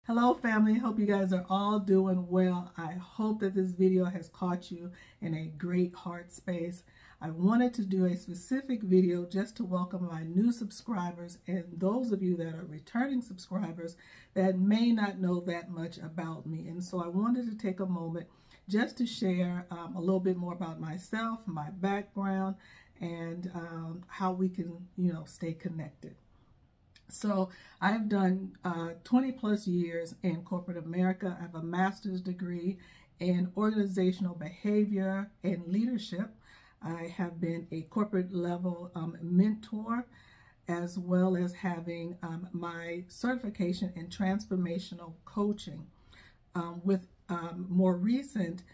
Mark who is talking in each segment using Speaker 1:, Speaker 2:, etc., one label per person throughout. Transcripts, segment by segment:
Speaker 1: Hello family, hope you guys are all doing well. I hope that this video has caught you in a great heart space. I wanted to do a specific video just to welcome my new subscribers and those of you that are returning subscribers that may not know that much about me. And so I wanted to take a moment just to share a little bit more about myself, my background, and how we can, stay connected. So I've done 20 plus years in corporate America. I have a master's degree in organizational behavior and leadership. I have been a corporate level mentor, as well as having my certification in transformational coaching with more recent,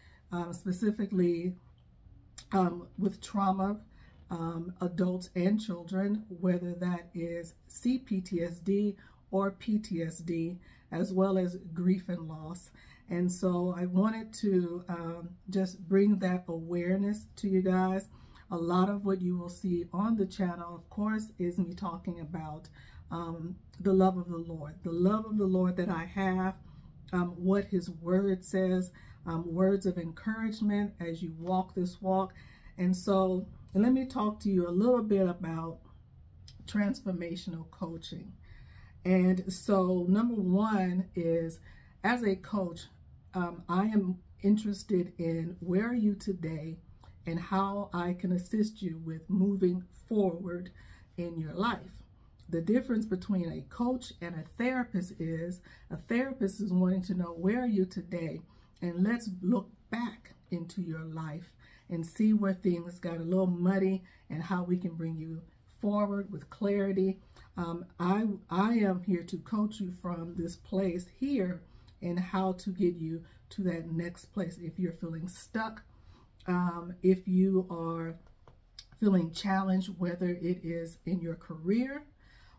Speaker 1: specifically with trauma, adults and children, whether that is CPTSD or PTSD, as well as grief and loss. And so I wanted to just bring that awareness to you guys. A lot of what you will see on the channel, of course, is me talking about the love of the Lord that I have, what His Word says, words of encouragement as you walk this walk. And so let me talk to you a little bit about transformational coaching. And so number one is, as a coach, I am interested in where are you today and how I can assist you with moving forward in your life. The difference between a coach and a therapist is wanting to know where are you today, and let's look back into your life and see where things got a little muddy and how we can bring you forward with clarity. I am here to coach you from this place here and how to get you to that next place. If you're feeling stuck, if you are feeling challenged, whether it is in your career,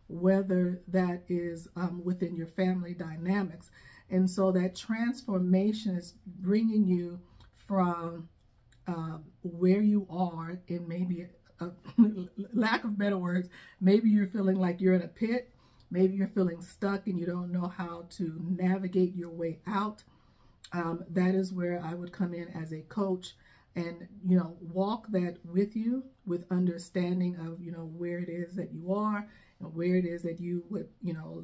Speaker 1: whether that is within your family dynamics. And so that transformation is bringing you from where you are in maybe lack of better words, maybe you're feeling like you're in a pit, maybe you're feeling stuck and you don't know how to navigate your way out. That is where I would come in as a coach and, walk that with you with understanding of, where it is that you are and where it is that you would,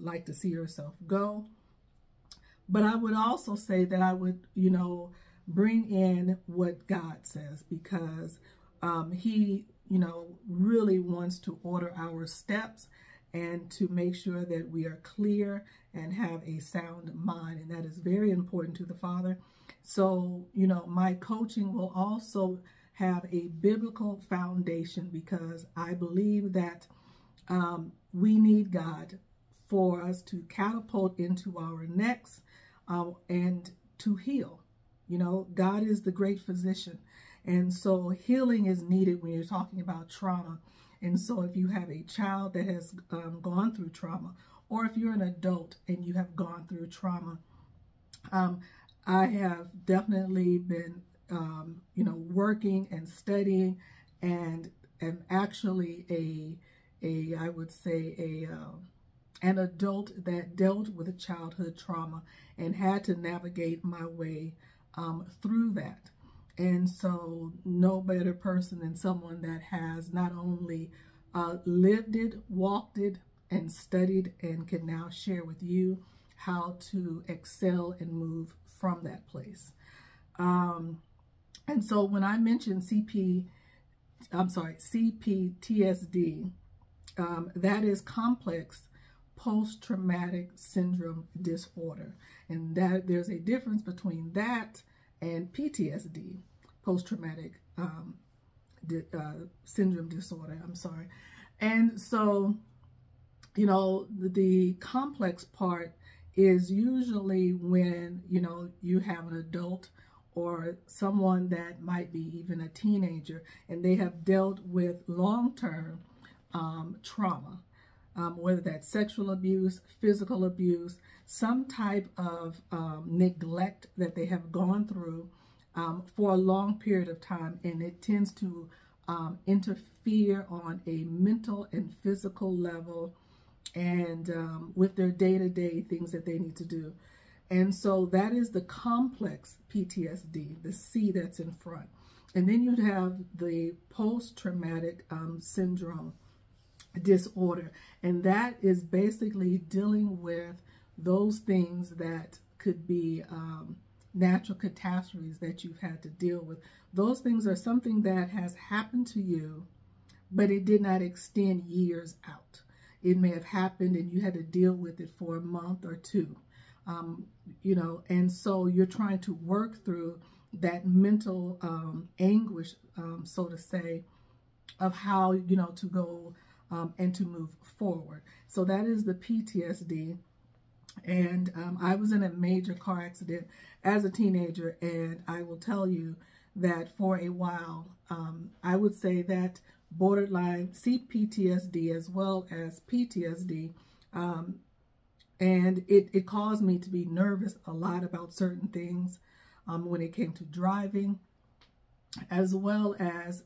Speaker 1: like to see yourself go. But I would also say that I would, bring in what God says, because He, really wants to order our steps and to make sure that we are clear and have a sound mind. And that is very important to the Father. So, my coaching will also have a biblical foundation, because I believe that we need God for us to catapult into our next and to heal. God is the great physician. And so healing is needed when you're talking about trauma. And so if you have a child that has gone through trauma, or if you're an adult and you have gone through trauma, I have definitely been, working and studying, and am actually I would say an adult that dealt with a childhood trauma and had to navigate my way through that. And so no better person than someone that has not only lived it, walked it, and studied, and can now share with you how to excel and move from that place. And so when I mentioned CPTSD, that is complex post-traumatic syndrome disorder. And that there's a difference between that and PTSD, post-traumatic syndrome disorder, And so, the complex part is usually when, you have an adult or someone that might be even a teenager, and they have dealt with long-term trauma, whether that's sexual abuse, physical abuse, some type of neglect that they have gone through for a long period of time, and it tends to interfere on a mental and physical level and with their day-to-day things that they need to do. And so that is the complex PTSD, the C that's in front. And then you'd have the post-traumatic syndrome disorder. And that is basically dealing with those things that could be natural catastrophes that you've had to deal with. Those things are something that has happened to you, but it did not extend years out. It may have happened and you had to deal with it for a month or two. You know, and so you're trying to work through that mental anguish, so to say, of how, you know, to go and to move forward. So that is the PTSD. And I was in a major car accident as a teenager, and I will tell you that for a while, I would say that borderline CPTSD as well as PTSD, and it caused me to be nervous a lot about certain things when it came to driving, as well as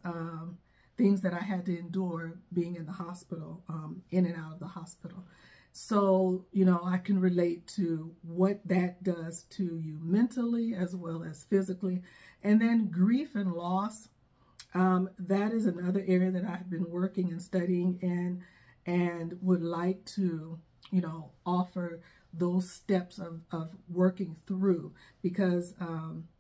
Speaker 1: things that I had to endure being in the hospital, in and out of the hospital. So, you know, I can relate to what that does to you mentally as well as physically. And then grief and loss, that is another area that I've been working and studying in, and would like to, you know, offer those steps of working through, because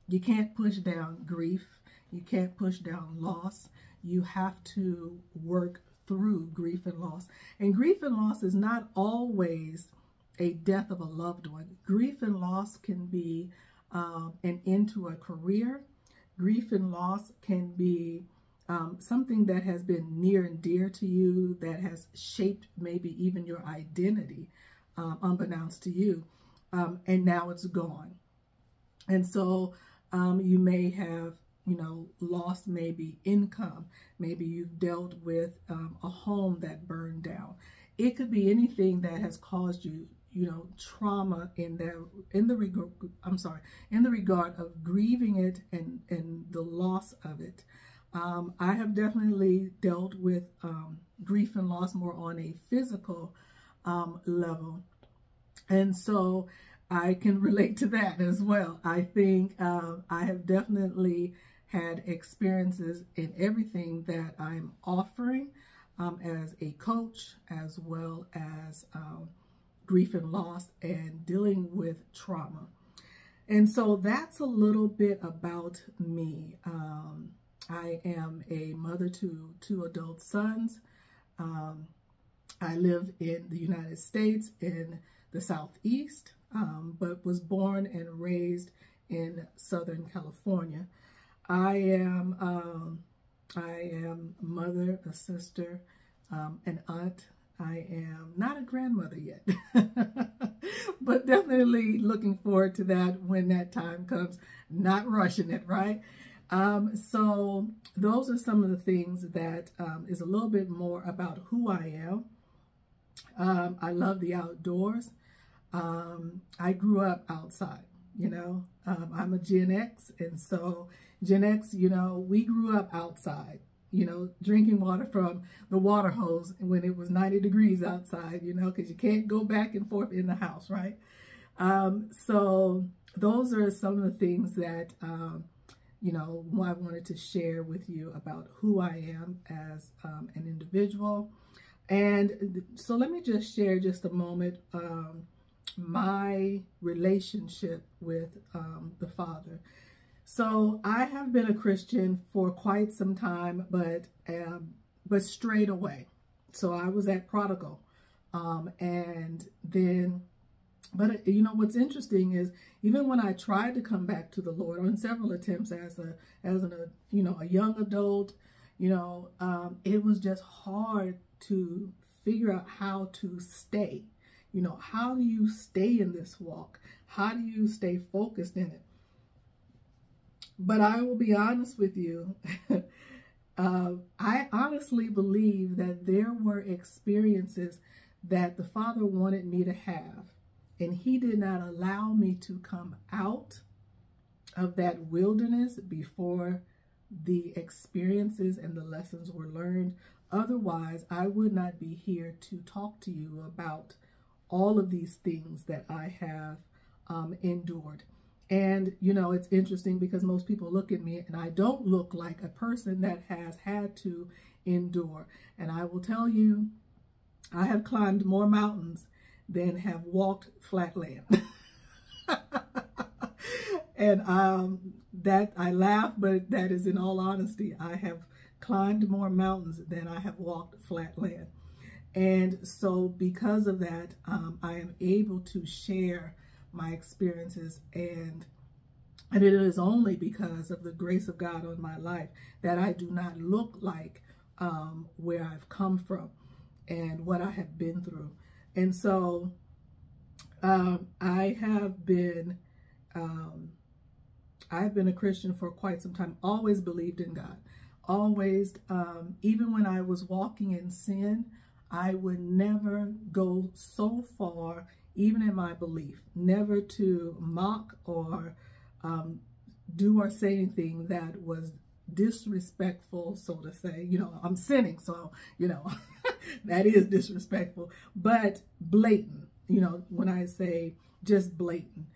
Speaker 1: you can't push down grief. You can't push down loss. You have to work through grief and loss. And grief and loss is not always a death of a loved one. Grief and loss can be an end to a career. Grief and loss can be something that has been near and dear to you, that has shaped maybe even your identity, unbeknownst to you, and now it's gone. And so you may have, you know, lost maybe income. Maybe you've dealt with a home that burned down. It could be anything that has caused you, you know, trauma in the regard of grieving it and the loss of it. I have definitely dealt with grief and loss more on a physical level, and so I can relate to that as well. I think I have definitely had experiences in everything that I'm offering as a coach, as well as grief and loss and dealing with trauma. And so that's a little bit about me. I am a mother to 2 adult sons. I live in the United States in the Southeast, but was born and raised in Southern California. I am a mother, a sister, an aunt. I am not a grandmother yet, but definitely looking forward to that when that time comes, not rushing it, right? So those are some of the things that is a little bit more about who I am. I love the outdoors. I grew up outside, you know. I'm a Gen X, and so Gen X, you know, we grew up outside, you know, drinking water from the water hose when it was 90 degrees outside, you know, because you can't go back and forth in the house, right? So those are some of the things that, you know, I wanted to share with you about who I am as an individual. And so let me just share just a moment my relationship with the Father. So I have been a Christian for quite some time, but strayed away. So I was at prodigal, and then, but you know what's interesting is even when I tried to come back to the Lord on several attempts as a you know, a young adult, you know, it was just hard to figure out how to stay. You know, how do you stay in this walk? How do you stay focused in it? But I will be honest with you. I honestly believe that there were experiences that the Father wanted me to have, and He did not allow me to come out of that wilderness before the experiences and the lessons were learned. Otherwise, I would not be here to talk to you about all of these things that I have endured. And, you know, it's interesting because most people look at me and I don't look like a person that has had to endure. And I will tell you, I have climbed more mountains than have walked flat land. And that I laugh, but that is in all honesty. I have climbed more mountains than I have walked flat land. And so because of that, I am able to share my experiences, and it is only because of the grace of God on my life that I do not look like where I've come from and what I have been through. And so I've been a Christian for quite some time, always believed in God, always, even when I was walking in sin, I would never go so far, even in my belief, never to mock or do or say anything that was disrespectful, so to say. You know, I'm sinning, so, you know, that is disrespectful, but blatant, you know, when I say just blatant.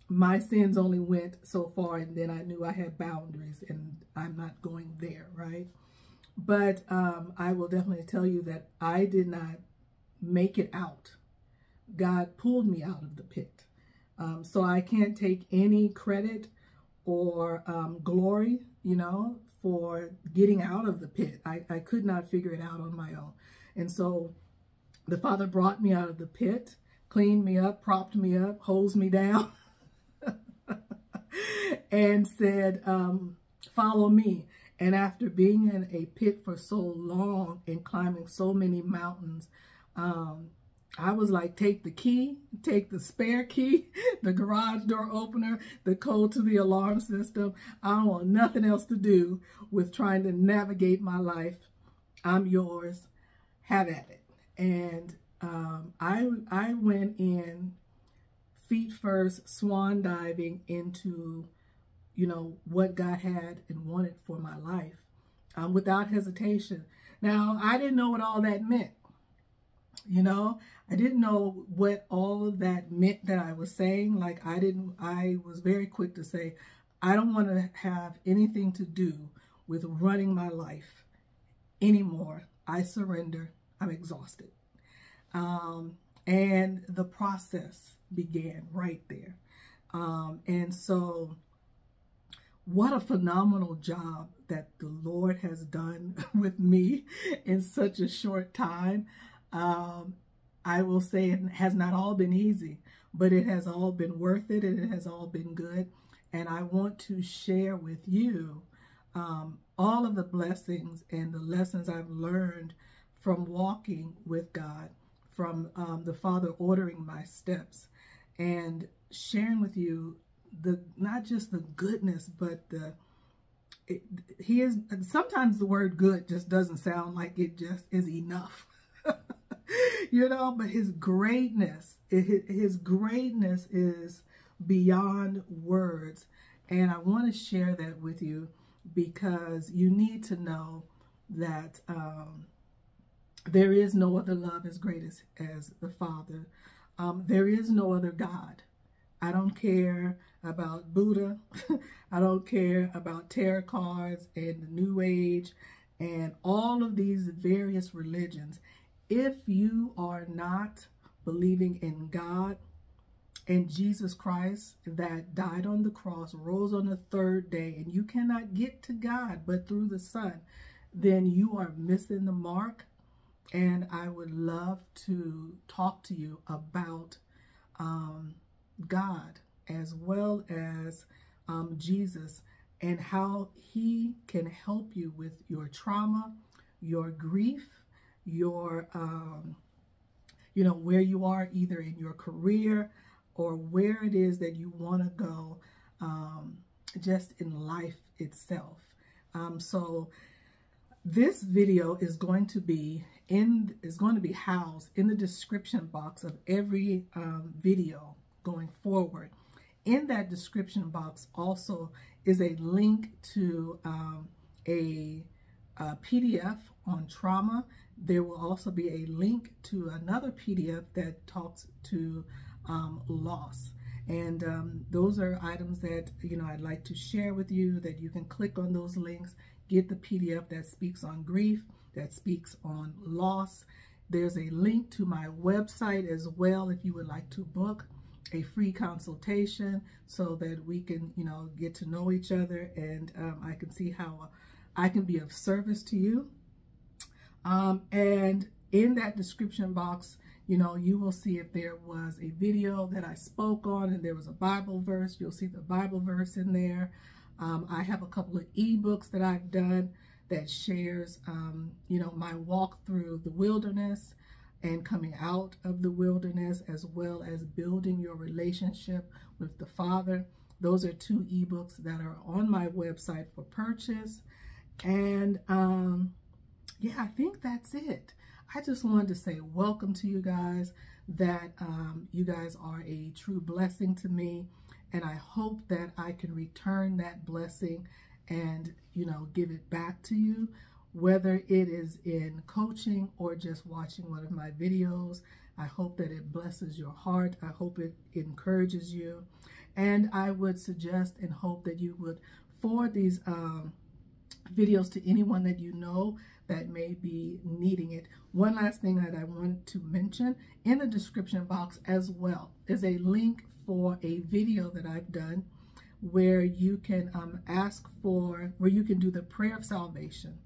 Speaker 1: My sins only went so far, and then I knew I had boundaries, and I'm not going there, right? But I will definitely tell you that I did not make it out. God pulled me out of the pit. So I can't take any credit or glory, you know, for getting out of the pit. I could not figure it out on my own. And so the Father brought me out of the pit, cleaned me up, propped me up, hosed me down, and said, follow me. And after being in a pit for so long and climbing so many mountains, I was like, take the key, take the spare key, the garage door opener, the code to the alarm system. I don't want nothing else to do with trying to navigate my life. I'm yours. Have at it. And I went in feet first, swan diving into, you know, what God had and wanted for my life, without hesitation. Now, I didn't know what all that meant. You know, I didn't know what all of that meant that I was saying. Like, I was very quick to say, I don't want to have anything to do with running my life anymore. I surrender. I'm exhausted. And the process began right there. And so what a phenomenal job that the Lord has done with me in such a short time. I will say it has not all been easy, but it has all been worth it, and it has all been good. And I want to share with you all of the blessings and the lessons I've learned from walking with God, from the Father ordering my steps, and sharing with you not just the goodness, but sometimes the word good just doesn't sound like it just is enough. You know, but his greatness is beyond words. And I want to share that with you because you need to know that there is no other love as great as the Father. There is no other God. I don't care about Buddha. I don't care about tarot cards and the New Age and all of these various religions. If you are not believing in God and Jesus Christ that died on the cross, rose on the third day, and you cannot get to God but through the Son, then you are missing the mark. And I would love to talk to you about God as well as Jesus and how he can help you with your trauma, your grief, your, you know, where you are either in your career or where it is that you want to go just in life itself. So this video is going to be housed in the description box of every video going forward. In that description box also is a link to a PDF on trauma. There will also be a link to another PDF that talks to loss. And those are items that, I'd like to share with you, that you can click on those links, get the PDF that speaks on grief, that speaks on loss. There's a link to my website as well if you would like to book a free consultation so that we can, get to know each other, and I can see how I can be of service to you. And in that description box, you will see if there was a video that I spoke on and there was a Bible verse. You'll see the Bible verse in there. I have a couple of ebooks that I've done that shares, my walk through the wilderness and coming out of the wilderness, as well as building your relationship with the Father. Those are 2 ebooks that are on my website for purchase. And yeah, I think that's it. I just wanted to say welcome to you guys, that you guys are a true blessing to me, and I hope that I can return that blessing and, give it back to you, whether it is in coaching or just watching one of my videos. I hope that it blesses your heart. I hope it encourages you. And I would suggest and hope that you would forward these videos to anyone that you know that may be needing it. One last thing that I want to mention, in the description box as well is a link for a video that I've done where you can where you can do the prayer of salvation.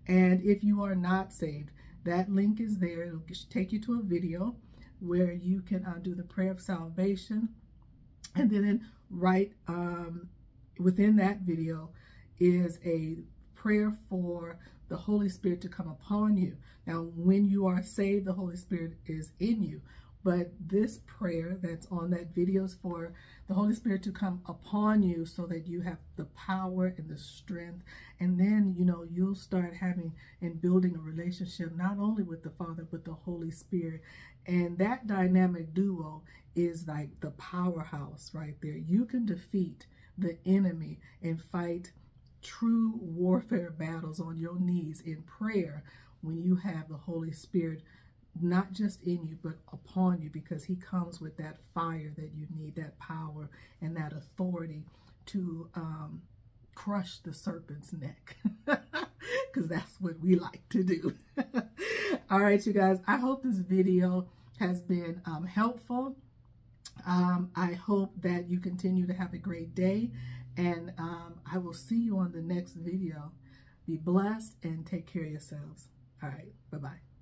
Speaker 1: And if you are not saved, that link is there. It'll take you to a video where you can do the prayer of salvation. And then right within that video is a prayer for the Holy Spirit to come upon you. Now, when you are saved, the Holy Spirit is in you. But this prayer that's on that video is for the Holy Spirit to come upon you so that you have the power and the strength. And then, you'll start having and building a relationship not only with the Father, but the Holy Spirit. And that dynamic duo is like the powerhouse right there. You can defeat the enemy and fight true warfare battles on your knees in prayer when you have the Holy Spirit not just in you but upon you, because he comes with that fire that you need, that power and that authority to crush the serpent's neck, because that's what we like to do. All right, you guys, I hope this video has been helpful. I hope that you continue to have a great day, and I will see you on the next video. Be blessed and take care of yourselves. All right, bye-bye.